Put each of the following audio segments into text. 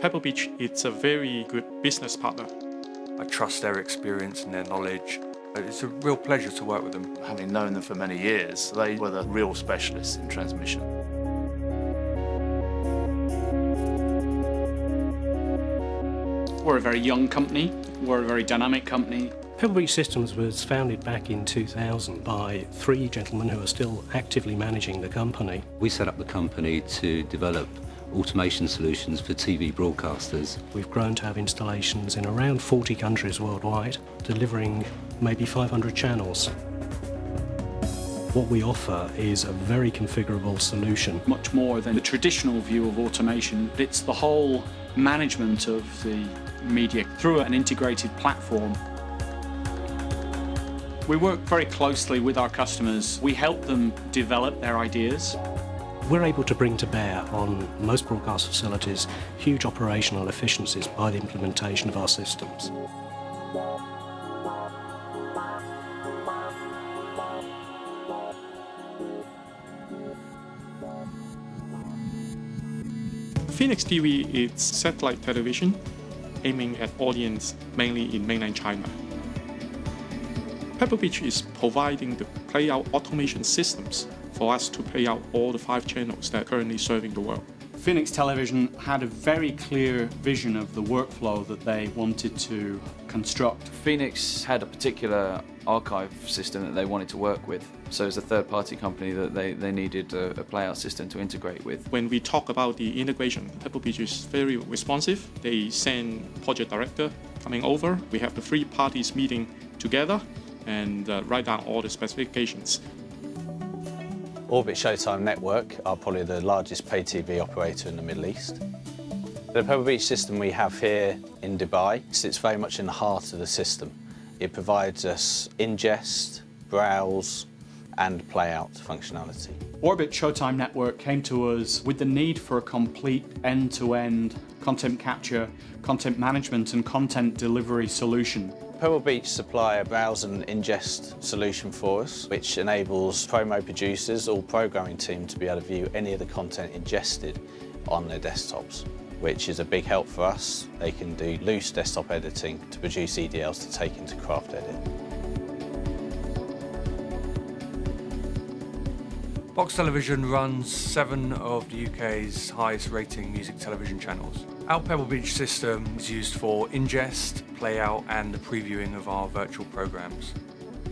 Pebble Beach is a very good business partner. I trust their experience and their knowledge. It's a real pleasure to work with them. Having known them for many years, they were the real specialists in transmission. We're a very young company. We're a very dynamic company. Pebble Beach Systems was founded back in 2000 by 3 gentlemen who are still actively managing the company. We set up the company to develop automation solutions for TV broadcasters. We've grown to have installations in around 40 countries worldwide, delivering maybe 500 channels. What we offer is a very configurable solution. Much more than the traditional view of automation. It's the whole management of the media through an integrated platform. We work very closely with our customers. We help them develop their ideas. We're able to bring to bear on most broadcast facilities huge operational efficiencies by the implementation of our systems. Phoenix TV is satellite television aiming at audience mainly in mainland China. Pebble Beach is providing the playout automation systems for us to play out all the 5 channels that are currently serving the world. Phoenix Television had a very clear vision of the workflow that they wanted to construct. Phoenix had a particular archive system that they wanted to work with. So as a third-party company that they needed a playout system to integrate with. When we talk about the integration, Pebble Beach is very responsive. They send project director coming over. We have the 3 parties meeting together and write down all the specifications. Orbit Showtime Network are probably the largest pay TV operator in the Middle East. The Pebble Beach system we have here in Dubai sits very much in the heart of the system. It provides us ingest, browse and playout functionality. Orbit Showtime Network came to us with the need for a complete end-to-end content capture, content management and content delivery solution. Pebble Beach supply a browse and ingest solution for us, which enables promo producers or programming team to be able to view any of the content ingested on their desktops, which is a big help for us. They can do loose desktop editing to produce EDLs to take into Craft Edit. Box Television runs 7 of the UK's highest rating music television channels. Our Pebble Beach system is used for ingest, playout and the previewing of our virtual programs.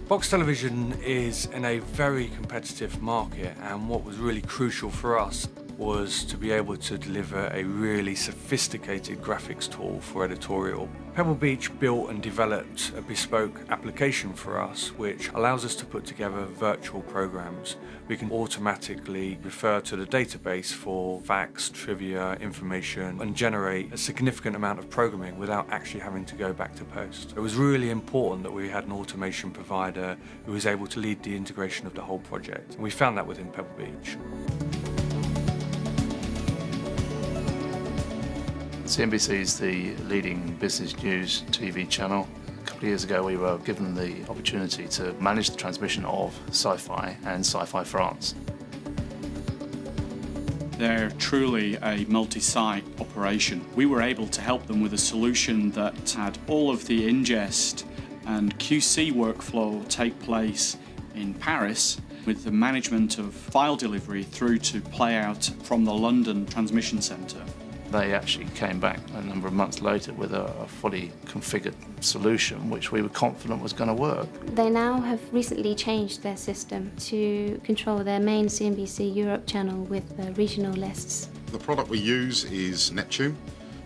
Box Television is in a very competitive market, and what was really crucial for us was to be able to deliver a really sophisticated graphics tool for editorial. Pebble Beach built and developed a bespoke application for us which allows us to put together virtual programs. We can automatically refer to the database for facts, trivia, information and generate a significant amount of programming without actually having to go back to post. It was really important that we had an automation provider who was able to lead the integration of the whole project, and we found that within Pebble Beach. CNBC is the leading business news TV channel. A couple of years ago we were given the opportunity to manage the transmission of Sci-Fi and Sci-Fi France. They're truly a multi-site operation. We were able to help them with a solution that had all of the ingest and QC workflow take place in Paris, with the management of file delivery through to playout from the London transmission centre. They actually came back a number of months later with a fully configured solution which we were confident was going to work. They now have recently changed their system to control their main CNBC Europe channel with regional lists. The product we use is Neptune.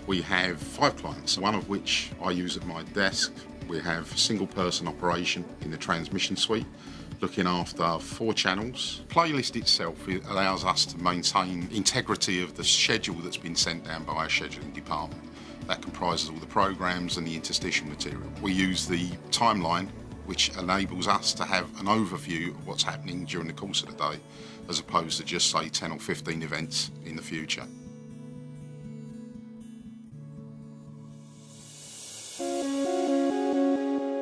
We have 5 clients, one of which I use at my desk. We have single-person operation in the transmission suite, looking after 4 channels. Playlist itself allows us to maintain integrity of the schedule that's been sent down by our scheduling department. That comprises all the programs and the interstitial material. We use the timeline, which enables us to have an overview of what's happening during the course of the day, as opposed to just say 10 or 15 events in the future.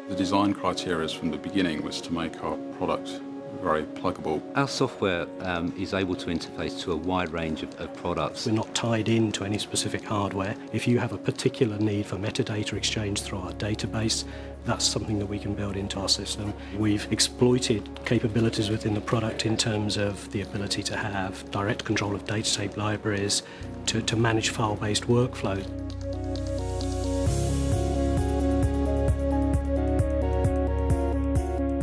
The design criteria from the beginning was to make our product very pluggable. Our software is able to interface to a wide range of products. We're not tied into any specific hardware. If you have a particular need for metadata exchange through our database, that's something that we can build into our system. We've exploited capabilities within the product in terms of the ability to have direct control of data tape libraries, to manage file-based workflows.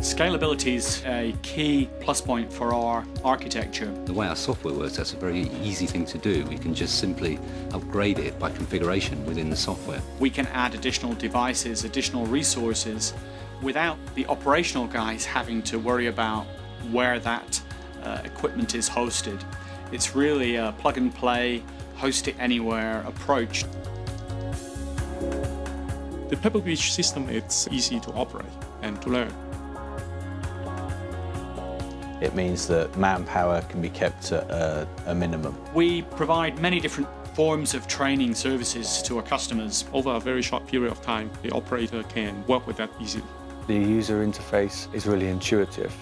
Scalability is a key plus point for our architecture. The way our software works, that's a very easy thing to do. We can just simply upgrade it by configuration within the software. We can add additional devices, additional resources, without the operational guys having to worry about where that equipment is hosted. It's really a plug and play, host it anywhere approach. The Pebble Beach system is easy to operate and to learn. It means that manpower can be kept at a minimum. We provide many different forms of training services to our customers. Over a very short period of time, the operator can work with that easily. The user interface is really intuitive,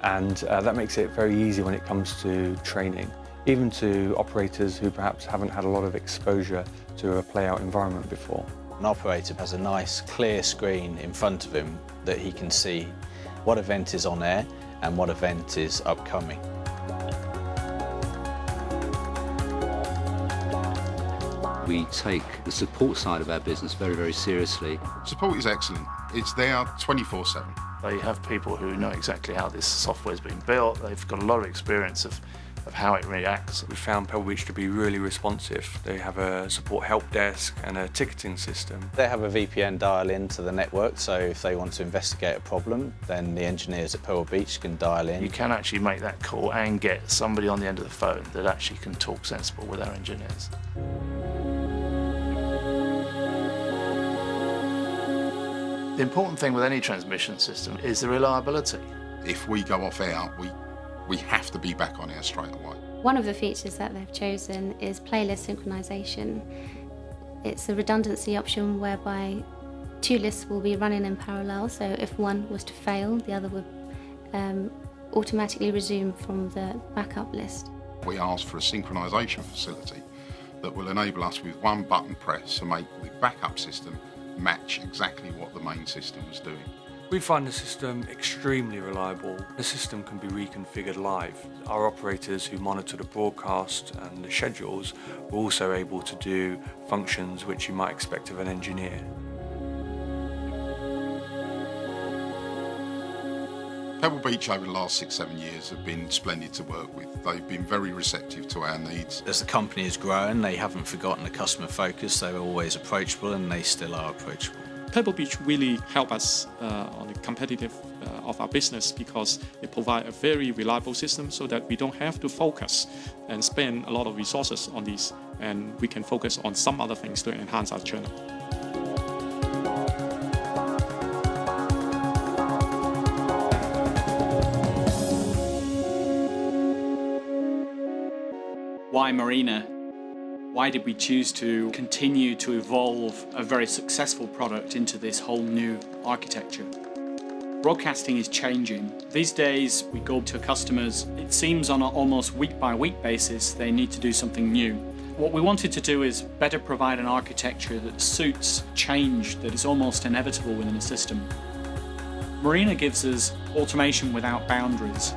and that makes it very easy when it comes to training, even to operators who perhaps haven't had a lot of exposure to a play-out environment before. An operator has a nice clear screen in front of him that he can see what event is on air and what event is upcoming. We take the support side of our business very, very seriously. Support is excellent. It's there 24/7. They have people who know exactly how this software has been built. They've got a lot of experience of how it reacts. We found Pebble Beach to be really responsive. They have a support help desk and a ticketing system. They have a VPN dial into the network, so if they want to investigate a problem, then the engineers at Pebble Beach can dial in. You can actually make that call and get somebody on the end of the phone that actually can talk sensible with our engineers. The important thing with any transmission system is the reliability. If we go off air, we have to be back on air straight away. One of the features that they've chosen is playlist synchronization. It's a redundancy option whereby two lists will be running in parallel, so if one was to fail, the other would automatically resume from the backup list. We asked for a synchronization facility that will enable us with one button press to make the backup system match exactly what the main system was doing. We find the system extremely reliable. The system can be reconfigured live. Our operators who monitor the broadcast and the schedules were also able to do functions which you might expect of an engineer. Pebble Beach over the last 6-7 years have been splendid to work with. They've been very receptive to our needs. As the company has grown, they haven't forgotten the customer focus. They were always approachable, and they still are approachable. Pebble Beach really help us on the competitive of our business because they provide a very reliable system so that we don't have to focus and spend a lot of resources on this, and we can focus on some other things to enhance our channel. Why Marina? Why did we choose to continue to evolve a very successful product into this whole new architecture? Broadcasting is changing. These days, we go to customers, it seems on an almost week-by-week basis, they need to do something new. What we wanted to do is better provide an architecture that suits change that is almost inevitable within a system. Marina gives us automation without boundaries.